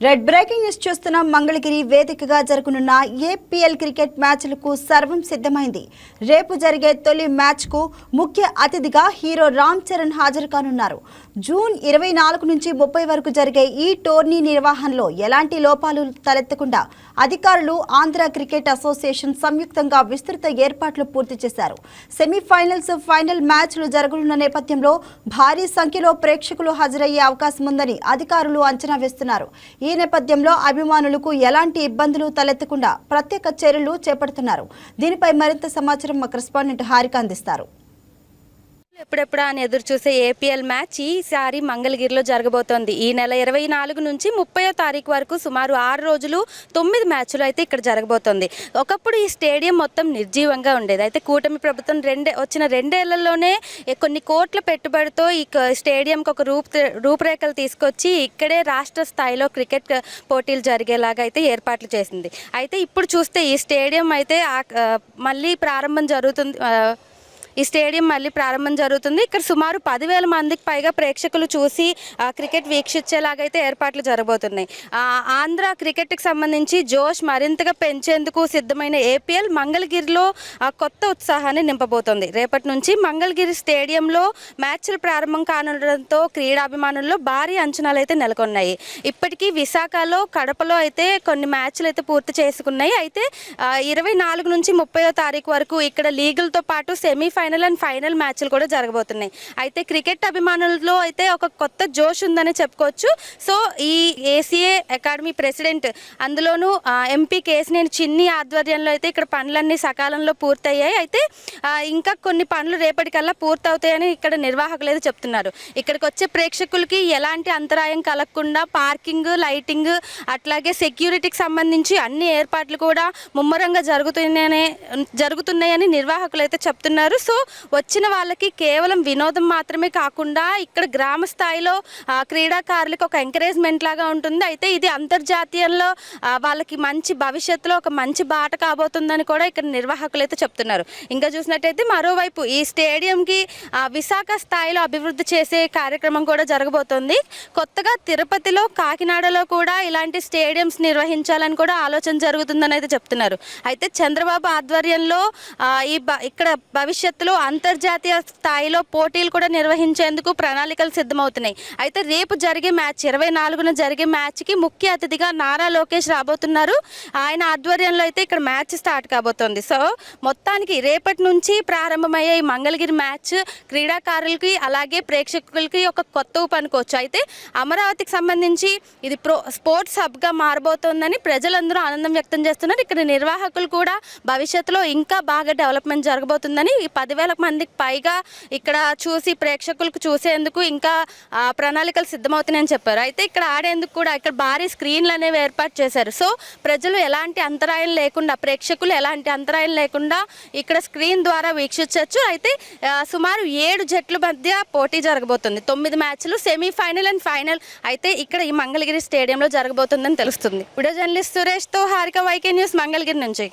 Red breaking news చూస్తున్న మంగళగిరి వేదికగా జరగనున్న ఏపీఎల్ క్రికెట్ మ్యాచ్లకు సర్వం సిద్ధమైంది. రేపు జరిగే తొలి మ్యాచ్కు ముఖ్య అతిథిగా హీరో రామ్ చరణ్ హాజరు కానున్నారు. జూన్ 24 నుంచి 30 వరకు జరిగే ఈ టోర్నీ నిర్వహణలో ఎలాంటి లోపాలు తలెత్తకుండా అధికారులు ఆంధ్ర క్రికెట్ అసోసియేషన్ సంయుక్తంగా విస్తృత ఏర్పాట్లు పూర్తి చేశారు. సెమీఫైనల్స్, ఫైనల్ మ్యాచ్లు జరగనున్న నేపథ్యంలో భారీ సంఖ్యలో ప్రేక్షకులు హాజరయ్యే అవకాశం ఉందని అధికారులు అంచనా వేస్తున్నారు. ఈ నేపథ్యంలో అభిమానులకు ఎలాంటి ఇబ్బందులు తలెత్తకుండా ప్రత్యేక చర్యలు చేపడుతున్నారు. దీనిపై మరింత సమాచారం మా కరెస్పాండెంట్ హారిక అందిస్తారు. ఎప్పుడెప్పుడా అని ఎదురు చూసే ఏపీఎల్ మ్యాచ్ ఈసారి మంగళగిరిలో జరగబోతోంది. ఈ నెల 24 నుంచి 30వ తారీఖు వరకు సుమారు 6 రోజులు 9 మ్యాచ్లు అయితే ఇక్కడ జరగబోతోంది. ఒకప్పుడు ఈ స్టేడియం మొత్తం నిర్జీవంగా ఉండేది. అయితే కూటమి ప్రభుత్వం వచ్చిన 2 ఏళ్లలోనే కొన్ని కోట్ల పెట్టుబడితో ఈ స్టేడియంకి ఒక రూపురేఖలు తీసుకొచ్చి ఇక్కడే రాష్ట్ర స్థాయిలో క్రికెట్ పోటీలు జరిగేలాగా అయితే ఏర్పాట్లు చేసింది. అయితే ఇప్పుడు చూస్తే ఈ స్టేడియం అయితే మళ్ళీ ప్రారంభం జరుగుతుంది. ఇక్కడ సుమారు 10,000 మందికి పైగా ప్రేక్షకులు చూసి క్రికెట్ వీక్షించేలాగైతే ఏర్పాట్లు జరగబోతున్నాయి. ఆంధ్ర క్రికెట్కి సంబంధించి జోష్ మరింతగా పెంచేందుకు సిద్ధమైన ఏపీఎల్ మంగళగిరిలో కొత్త ఉత్సాహాన్ని నింపబోతోంది. రేపటి నుంచి మంగళగిరి స్టేడియంలో మ్యాచ్లు ప్రారంభం కానుండడంతో క్రీడాభిమానుల్లో భారీ అంచనాలు అయితే నెలకొన్నాయి. ఇప్పటికీ విశాఖలో, కడపలో అయితే కొన్ని మ్యాచ్లు అయితే పూర్తి చేసుకున్నాయి. అయితే 24 నుంచి 30వ తారీఖు వరకు ఇక్కడ లీగులతో పాటు సెమీఫైనల్ అండ్ ఫైనల్ మ్యాచ్లు కూడా జరగబోతున్నాయి. అయితే క్రికెట్ అభిమానుల్లో అయితే ఒక కొత్త జోష్ ఉందని చెప్పుకోవచ్చు. సో ఈ ఏసీఏ అకాడమీ ప్రెసిడెంట్, అందులోనూ ఎంపీ కేసినేని చిన్ని ఆధ్వర్యంలో అయితే ఇక్కడ పనులన్నీ సకాలంలో పూర్తయ్యాయి. అయితే ఇంకా కొన్ని పనులు రేపటికల్లా పూర్తవుతాయని ఇక్కడ నిర్వాహకులు అయితే చెప్తున్నారు. ఇక్కడికి వచ్చే ప్రేక్షకులకి ఎలాంటి అంతరాయం కలగకుండా పార్కింగ్, లైటింగ్, అట్లాగే సెక్యూరిటీకి సంబంధించి అన్ని ఏర్పాట్లు కూడా ముమ్మరంగా జరుగుతున్నాయని నిర్వాహకులు అయితే చెప్తున్నారు. సో వచ్చిన వాళ్ళకి కేవలం వినోదం మాత్రమే కాకుండా ఇక్కడ గ్రామ స్థాయిలో క్రీడాకారులకు ఒక ఎంకరేజ్మెంట్ లాగా ఉంటుంది. అయితే ఇది అంతర్జాతీయంలో వాళ్ళకి మంచి భవిష్యత్తులో ఒక మంచి బాట కాబోతుందని కూడా ఇక్కడ నిర్వాహకులు అయితే చెప్తున్నారు. ఇంకా చూసినట్టయితే మరోవైపు ఈ స్టేడియంకి విశాఖ స్థాయిలో అభివృద్ధి చేసే కార్యక్రమం కూడా జరగబోతోంది. కొత్తగా తిరుపతిలో, కాకినాడలో కూడా ఇలాంటి స్టేడియంస్ నిర్వహించాలని కూడా ఆలోచన జరుగుతుందని అయితే చెప్తున్నారు. అయితే చంద్రబాబు ఆధ్వర్యంలో ఇక్కడ భవిష్యత్తులో అంతర్జాతీయ స్థాయిలో పోటీలు కూడా నిర్వహించేందుకు ప్రణాళికలు సిద్ధమవుతున్నాయి. అయితే రేపు జరిగే మ్యాచ్ 24న జరిగే మ్యాచ్కి ముఖ్య అతిథిగా నారా లోకేష్ రాబోతున్నారు. ఆయన ఆధ్వర్యంలో అయితే ఇక్కడ మ్యాచ్ స్టార్ట్ కాబోతోంది. సో మొత్తానికి రేపటి నుంచి ప్రారంభమయ్యే ఈ మంగళగిరి మ్యాచ్ క్రీడాకారులకి అలాగే ప్రేక్షకులకి ఒక కొత్త ఊపు అనుకోవచ్చు. అయితే అమరావతికి సంబంధించి ఇది స్పోర్ట్స్ హబ్గా మారబోతోందని ప్రజలందరూ ఆనందం వ్యక్తం చేస్తున్నారు. ఇక్కడ నిర్వాహకులు కూడా భవిష్యత్తులో ఇంకా బాగా డెవలప్మెంట్ జరగబోతుందని 10,000 మందికి పైగా ఇక్కడ చూసి ప్రేక్షకులకు చూసేందుకు ఇంకా ప్రణాళికలు సిద్ధమవుతున్నాయని చెప్పారు. అయితే ఇక్కడ ఆడేందుకు కూడా ఇక్కడ భారీ స్క్రీన్లు అనేవి ఏర్పాటు చేశారు. సో ప్రజలు ఎలాంటి అంతరాయం లేకుండా, ప్రేక్షకులు ఎలాంటి అంతరాయం లేకుండా ఇక్కడ స్క్రీన్ ద్వారా వీక్షించవచ్చు. అయితే సుమారు 7 జట్ల మధ్య పోటీ జరగబోతుంది. 9 మ్యాచ్లు, సెమీఫైనల్ అండ్ ఫైనల్ అయితే ఇక్కడ ఈ మంగళగిరి స్టేడియంలో జరగబోతుందని తెలుస్తుంది. వీడియో జర్నలిస్ట్ సురేష్తో హారిక, వైకే న్యూస్, మంగళగిరి నుంచి.